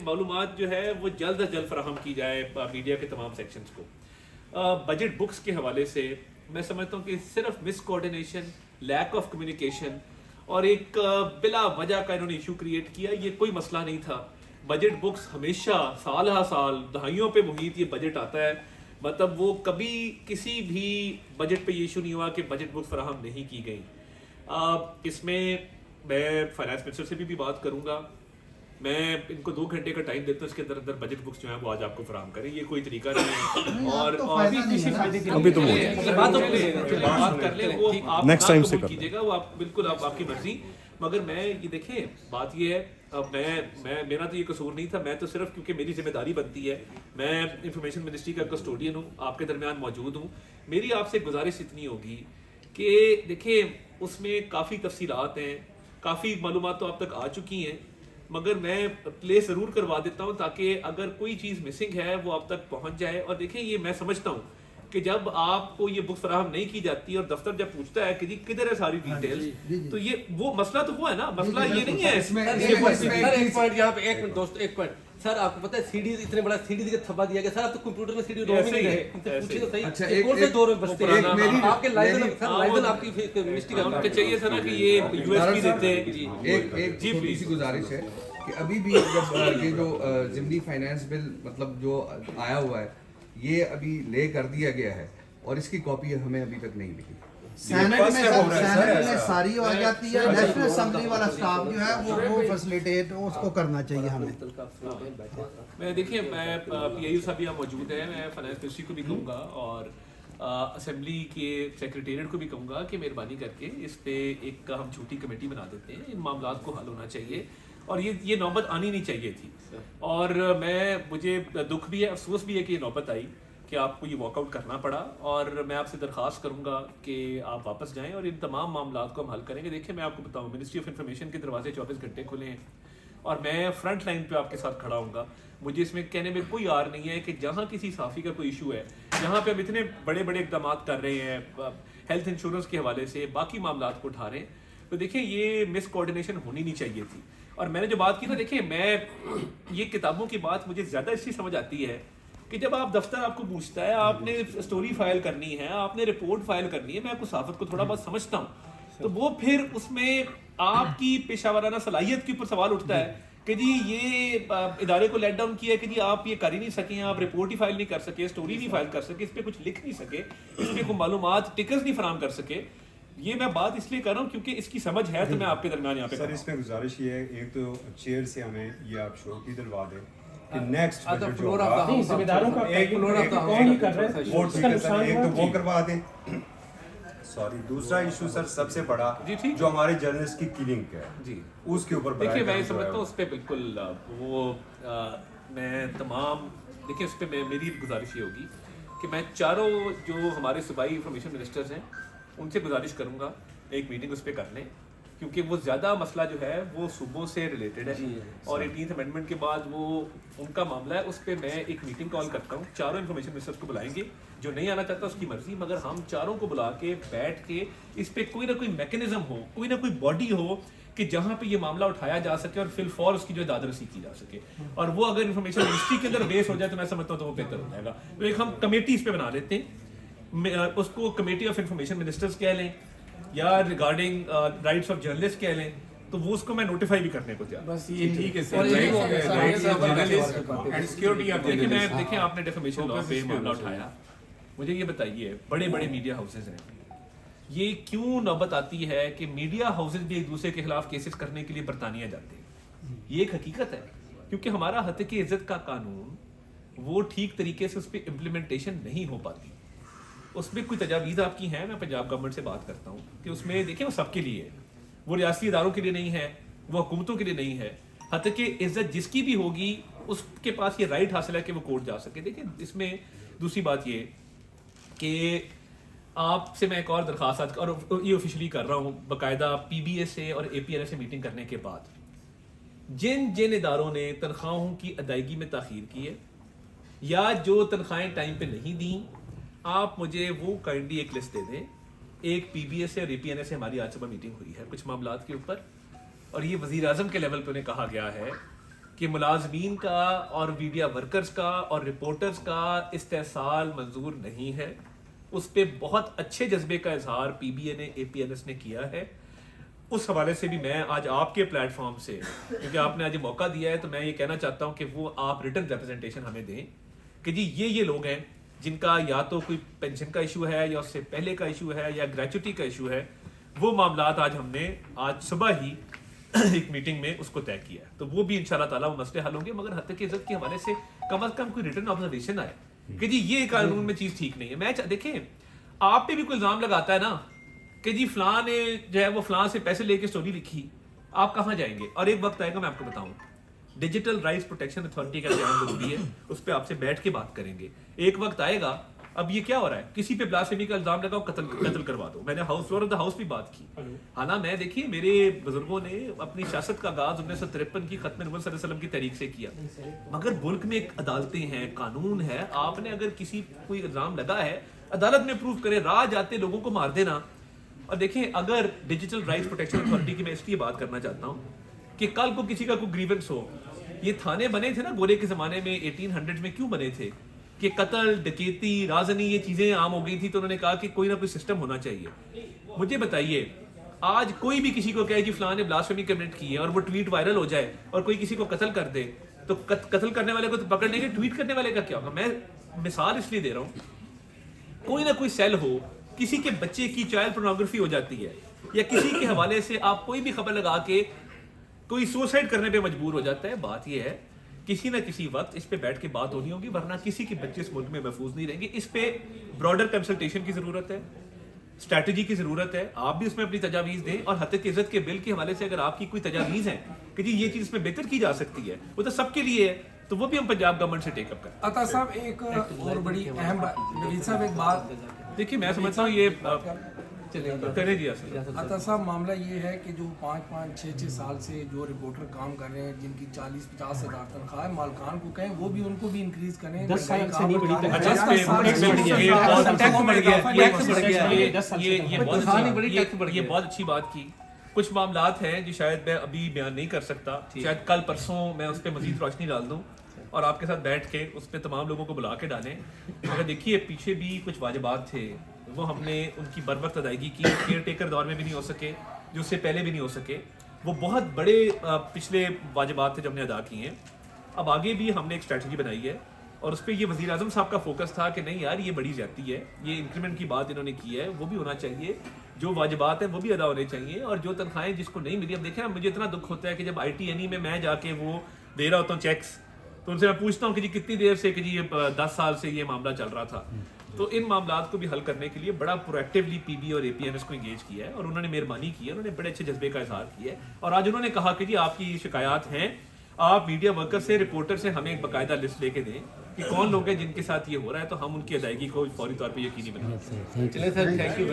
معلومات جو ہے وہ جلد از جلد فراہم کی جائے میڈیا کے تمام سیکشنز کو. بجٹ بکس کے حوالے سے میں سمجھتا ہوں کہ صرف مس کوآرڈینیشن, لیک آف کمیونیکیشن اور ایک بلا وجہ کا انہوں نے ایشو کریٹ کیا. یہ کوئی مسئلہ نہیں تھا. بجٹ بکس ہمیشہ سال ہا سال دہائیوں پہ محیط یہ بجٹ آتا ہے, مطلب وہ کبھی کسی بھی بجٹ پہ یہ ایشو نہیں ہوا کہ بجٹ بکس فراہم نہیں کی گئی. اس میں فائنانس منسٹر سے بھی بات کروں گا. میں ان کو 2 گھنٹے کا ٹائم دیتا ہوں, اس کے اندر اندر بجٹ بکس جو ہیں وہ آج آپ کو فراہم کریں. یہ کوئی طریقہ نہیں ہے. اور بات کر لیں وہ آپ قبول کیجیے گا, وہ آپ بالکل آپ کی مرضی. مگر میں یہ دیکھیں بات یہ ہے, میرا تو یہ قصور نہیں تھا. میں تو صرف کیونکہ میری ذمہ داری بنتی ہے, میں انفارمیشن منسٹری کا کسٹوڈین ہوں, آپ کے درمیان موجود ہوں. میری آپ سے گزارش اتنی ہوگی کہ دیکھیں اس میں کافی تفصیلات ہیں, کافی معلومات تو آپ تک آ چکی ہیں, مگر میں پلے ضرور کروا دیتا ہوں تاکہ اگر کوئی چیز مسنگ ہے وہ آپ تک پہنچ جائے. اور دیکھیں یہ میں سمجھتا ہوں کہ جب آپ کو یہ بک فراہم نہیں کی جاتی اور دفتر جب پوچھتا ہے کہ جی کدھر ہے ساری ڈیٹیلز, تو یہ وہ مسئلہ تو وہ ہے نا, مسئلہ یہ نہیں ہے. ایک پوائنٹ یہاں پہ, ایک منٹ دوست, ایک پوائنٹ سر. آپ کو پتہ ہے سی ڈی اتنے بڑا سی ڈی کا تھپا دیا گیا سر, آپ تو کمپیوٹر میں سی ڈی روم نہیں رہے, پوچھیے تو صحیح کون سے دور میں بستے ہیں آپ کے لائسنس آپ کی منسٹری کا چاہیے سر نا کہ یہ یو ایس پی دیتے. ایک چھوٹی سی گزارش ہے کہ ابھی بھی جب یہ جو ضمنی فائنانس بل مطلب جو آیا ہوا ہے یہ ابھی لے کر دیا گیا ہے اور اس کی کاپی ہمیں ابھی تک نہیں ملی. سینٹ میں ساری ہو جاتی ہے, نیشنل اسمبلی والا اسٹاف جو ہے وہ فیسلیٹیٹ اس کو کرنا چاہیے ہمیں. میں دیکھیے میں پی آئی صاحب یہاں موجود ہیں, میں فائنانس منسٹری کو بھی کہوں گا اور اسمبلی کے سیکریٹریٹ کو بھی کہوں گا کہ مہربانی کر کے اس پہ ایک ہم چھوٹی کمیٹی بنا دیتے ہیں. ان معاملات کو حل ہونا چاہیے اور یہ نوبت آنی نہیں چاہیے تھی. اور مجھے دکھ بھی ہے, افسوس بھی ہے کہ یہ نوبت آئی کہ آپ کو یہ واک آؤٹ کرنا پڑا. اور میں آپ سے درخواست کروں گا کہ آپ واپس جائیں اور ان تمام معاملات کو ہم حل کریں گے. دیکھیں میں آپ کو بتاؤں, منسٹری آف انفارمیشن کے دروازے 24 گھنٹے کھلے ہیں اور میں فرنٹ لائن پہ آپ کے ساتھ کھڑا ہوں گا. مجھے اس میں کہنے میں کوئی یار نہیں ہے کہ جہاں کسی صحافی کا کوئی ایشو ہے, جہاں پہ ہم اتنے بڑے بڑے اقدامات کر رہے ہیں ہیلتھ انشورنس کے حوالے سے, باقی معاملات کو اٹھا رہے ہیں, تو دیکھیں یہ مس کوآرڈینیشن ہونی نہیں چاہیے تھی. اور میں نے جو بات کی نا, دیکھیں میں یہ کتابوں کی بات مجھے زیادہ اس لیے سمجھ آتی ہے کہ جب آپ دفتر آپ کو پوچھتا ہے, آپ نے اسٹوری فائل کرنی ہے, آپ نے رپورٹ فائل کرنی ہے, میں آپ کو صحافت کو تھوڑا بہت سمجھتا ہوں, تو وہ پھر اس میں آپ کی پیشہ ورانہ صلاحیت کے اوپر سوال اٹھتا ہے کہ جی یہ ادارے کو لیٹ ڈاؤن کیا ہے کہ جی آپ یہ کر ہی نہیں سکیں, آپ رپورٹ ہی فائل نہیں کر سکے, اسٹوری نہیں فائل کر سکے, اس پہ کچھ لکھ نہیں سکے, اس پہ کوئی معلومات ٹکرز نہیں فراہم کر سکے. یہ میں بات اس لیے کر رہا ہوں کیونکہ اس کی سمجھ ہے تو میں آپ کے درمیان یہاں پہ سر. اس میں گزارش یہ ہے, ایک تو چیئر سے ہمیں یہ آپ شو کی دلوا دیں کہ نیکسٹ بجٹ جو ہوگا ذمہ داروں کا ایک تو وہ کروا دیں. سوری, دوسرا ایشو سر سب سے بڑا جو ہمارے جرنلسٹ کی کلنگ ہے جی اس کے اوپر دیکھیے میں سمجھتا ہوں اس پہ بالکل وہ میں تمام دیکھیں اس پہ میری گزارش یہ ہوگی کہ میں چاروں جو ہمارے صوبائی انفارمیشن منسٹرز ہیں ان سے گزارش کروں گا ایک میٹنگ اس پہ کر لیں, کیونکہ وہ زیادہ مسئلہ جو ہے وہ صوبوں سے ریلیٹڈ ہے اور 18th امینڈمنٹ کے بعد وہ ان کا معاملہ ہے. اس پہ میں ایک میٹنگ کال کرتا ہوں, چاروں انفارمیشن منسٹرز کو بلائیں گے, جو نہیں آنا چاہتا اس کی مرضی, مگر ہم چاروں کو بلا کے بیٹھ کے اس پہ کوئی نہ کوئی میکنزم ہو, کوئی نہ کوئی باڈی ہو کہ جہاں پہ یہ معاملہ اٹھایا جا سکے اور فی الفور اس کی جو داد رسی کی جا سکے. اور وہ اگر انفارمیشن منسٹری کے اندر بیس ہو جائے تو میں سمجھتا ہوں تو وہ بہتر ہو جائے گا. تو ایک ہم کمیٹی اس پہ بنا لیتے ہیں, اس کو کمیٹی آف انفارمیشن منسٹرز کہہ لیں یا ریگارڈنگ رائٹس آف جرنلسٹ کہہ لیں, تو وہ اس کو میں نوٹیفائی بھی کرنے کو تیار. بس یہ ٹھیک ہے سر. دیکھیں آپ نے ڈیفیمیشن لا پہ معاملہ اٹھایا, مجھے یہ بتائیے بڑے بڑے میڈیا ہاؤسز ہیں, یہ کیوں نوبت آتی ہے کہ میڈیا ہاؤسز بھی ایک دوسرے کے خلاف کیسز کرنے کے لیے برطانیہ جاتے ہیں؟ یہ ایک حقیقت ہے, کیونکہ ہمارا حقیق عزت کا قانون وہ ٹھیک طریقے سے اس پہ امپلیمنٹیشن نہیں ہو پاتی. اس میں کوئی تجاویز آپ کی ہیں, میں پنجاب گورنمنٹ سے بات کرتا ہوں کہ اس میں دیکھیں وہ سب کے لیے ہے, وہ ریاستی اداروں کے لیے نہیں ہے, وہ حکومتوں کے لیے نہیں ہے. حتیٰ کہ عزت جس کی بھی ہوگی اس کے پاس یہ رائٹ حاصل ہے کہ وہ کورٹ جا سکے. دیکھیں اس میں دوسری بات یہ کہ آپ سے میں ایک اور درخواست آج اور یہ آفیشلی کر رہا ہوں باقاعدہ پی بی اے سے اور اے پی ایل اے سے میٹنگ کرنے کے بعد, جن اداروں نے تنخواہوں کی ادائیگی میں تاخیر کی ہے یا جو تنخواہیں ٹائم پہ نہیں دیں, آپ مجھے وہ کائنڈلی ایک لسٹ دے دیں. ایک پی بی اے سے اور اے پی این اے سے ہماری آج صبح میٹنگ ہوئی ہے کچھ معاملات کے اوپر, اور یہ وزیر اعظم کے لیول پہ انہیں کہا گیا ہے کہ ملازمین کا اور میڈیا ورکرز کا اور رپورٹرز کا استحصال منظور نہیں ہے. اس پہ بہت اچھے جذبے کا اظہار پی بی اے نے اے پی این ایس نے کیا ہے. اس حوالے سے بھی میں آج آپ کے پلیٹ فارم سے, کیونکہ آپ نے آج موقع دیا ہے, تو میں یہ کہنا چاہتا ہوں کہ وہ آپ ریٹن ریپرزنٹیشن ہمیں دیں کہ جی یہ لوگ ہیں جن کا یا تو کوئی پینشن کا ایشو ہے یا اس سے پہلے کا ایشو ہے یا گریچوٹی کا ایشو ہے. وہ معاملات آج ہم نے آج صبح ہی ایک میٹنگ میں اس کو طے کیا ہے, تو وہ بھی انشاءاللہ تعالیٰ وہ مسئلے حل ہوں گے. مگر حد کی عزت کے حوالے سے کم از کم کوئی ریٹن آبزرویشن آئے کہ جی یہ قانون میں چیز ٹھیک نہیں ہے. میں دیکھیں آپ پہ بھی کوئی الزام لگاتا ہے نا کہ جی فلاں نے جو ہے وہ فلاں سے پیسے لے کے سٹوری لکھی, آپ کہاں جائیں گے؟ اور ایک وقت آئے گا, میں آپ کو بتاؤں, ڈیجیٹل رائٹس پروٹیکشن اتھارٹی کا قیام ضروری ہے, اس پہ آپ سے بیٹھ کے بات کریں گے. ایک وقت آئے گا, اب یہ کیا ہو رہا ہے, کسی پہ بلاسفیمی کا الزام لگاؤ, قتل کروا دو. میں نے house floor of the house بھی بات کی. ہاں میں دیکھیے میرے بزرگوں نے اپنی سیاست کا آغاز 1953 کی ختم نبوت صلی اللہ علیہ وسلم کی تحریک سے کیا, مگر ملک میں ایک عدالتیں ہیں, قانون ہے. آپ نے اگر کسی کوئی الزام لگا ہے, عدالت میں پروف کرے, راہ جاتے لوگوں کو مار دینا. اور دیکھیں اگر ڈیجیٹل رائٹس پروٹیکشن اتھارٹی کی میں اس لیے بات کرنا چاہتا ہوں کہ کل کو کسی کا کوئی گریونس ہو, یہ تھانے بنے تھے نا گورے کے زمانے میں 1800 میں, کیوں بنے تھے کہ قتل, ڈکیتی, رازنی یہ چیزیں عام ہو گئی تھی, تو انہوں نے کہا کہ کوئی نہ کوئی سسٹم ہونا چاہیے. مجھے بتائیے آج کوئی بھی کسی کو کہے کہ فلاں نے بلاسفیمی کمٹ کی ہے اور وہ ٹویٹ وائرل ہو جائے اور کوئی کسی کو قتل کر دے, تو قتل کرنے والے کو تو پکڑ لیں گے, ٹویٹ کرنے والے کا کیا ہوگا؟ میں مثال اس لیے دے رہا ہوں, کوئی نہ کوئی سیل ہو, کسی کے بچے کی چائلڈ پورنوگرافی ہو جاتی ہے, یا کسی کے حوالے سے آپ کوئی بھی خبر لگا کے کوئی سوسائڈ کرنے پہ مجبور ہو جاتا ہے. بات یہ ہے کسی نہ کسی وقت اس پہ بیٹھ کے بات ہونی ہوگی, ورنہ کسی کے بچے اس ملک میں محفوظ نہیں رہیں گے. اس پہ براڈر کنسلٹیشن کی ضرورت ہے, اسٹریٹجی کی ضرورت ہے. آپ بھی اس میں اپنی تجاویز دیں, اور حد کی عزت کے بل کے حوالے سے اگر آپ کی کوئی تجاویز ہیں کہ جی یہ چیز اس میں بہتر کی جا سکتی ہے, وہ تو سب کے لیے ہے, تو وہ بھی ہم پنجاب گورنمنٹ سے ٹیک اپ کریں. عطا صاحب ایک اور بڑی اہم بات, نوید صاحب ایک بات دیکھیے میں سمجھتا ہوں یہ کریں جی. عطا صاحب معاملہ یہ ہے کہ جو 5-6 سال سے جو رپورٹر کام کر رہے ہیں, جن کی 40-50 ہزار تنخواہ ہے, مالکان کو کہیں وہ بھی ان کو بھی انکریز کریں. 10 سال سے نہیں بڑھی, یہ بہت اچھی بات کی. کچھ معاملات ہیں جو شاید میں ابھی بیان نہیں کر سکتا, شاید کل پرسوں میں اس پہ مزید روشنی ڈال دوں اور آپ کے ساتھ بیٹھ کے اس پہ تمام لوگوں کو بلا کے ڈالیں. مگر دیکھیے پیچھے بھی کچھ واجبات تھے, وہ ہم نے ان کی بر وقت ادائیگی کی. کیئر ٹیکر دور میں بھی نہیں ہو سکے, جو اس سے پہلے بھی نہیں ہو سکے, وہ بہت بڑے پچھلے واجبات تھے جو ہم نے ادا کیے ہیں. اب آگے بھی ہم نے ایک اسٹریٹجی بنائی ہے, اور اس پہ یہ وزیر اعظم صاحب کا فوکس تھا کہ نہیں یار یہ بڑی زیادتی ہے, یہ انکریمنٹ کی بات انہوں نے کی ہے وہ بھی ہونا چاہیے, جو واجبات ہیں وہ بھی ادا ہونے چاہیے, اور جو تنخواہیں جس کو نہیں ملی. اب دیکھیں مجھے اتنا دکھ ہوتا ہے کہ جب آئی ٹی این ای میں جا کے وہ دے رہا ہوتا ہوں چیکس, تو ان سے میں پوچھتا ہوں کہ جی کتنی دیر سے, کہ جی 10 سال سے یہ معاملہ چل رہا تھا. تو ان معاملات کو بھی حل کرنے کے لیے بڑا پرویکٹیولی پی بی اور اے پی این ایس کو انگیج کیا ہے, اور انہوں نے مہربانی کی ہے, انہوں نے بڑے اچھے جذبے کا اظہار کیا ہے. اور آج انہوں نے کہا کہ جی آپ کی شکایات ہیں, آپ میڈیا ورکر سے, رپورٹر سے ہمیں ایک باقاعدہ لسٹ لے کے دیں کہ کون لوگ ہیں جن کے ساتھ یہ ہو رہا ہے, تو ہم ان کی ادائیگی کو فوری طور پہ یقینی بنائیں. چلیں سر, تھینک یو.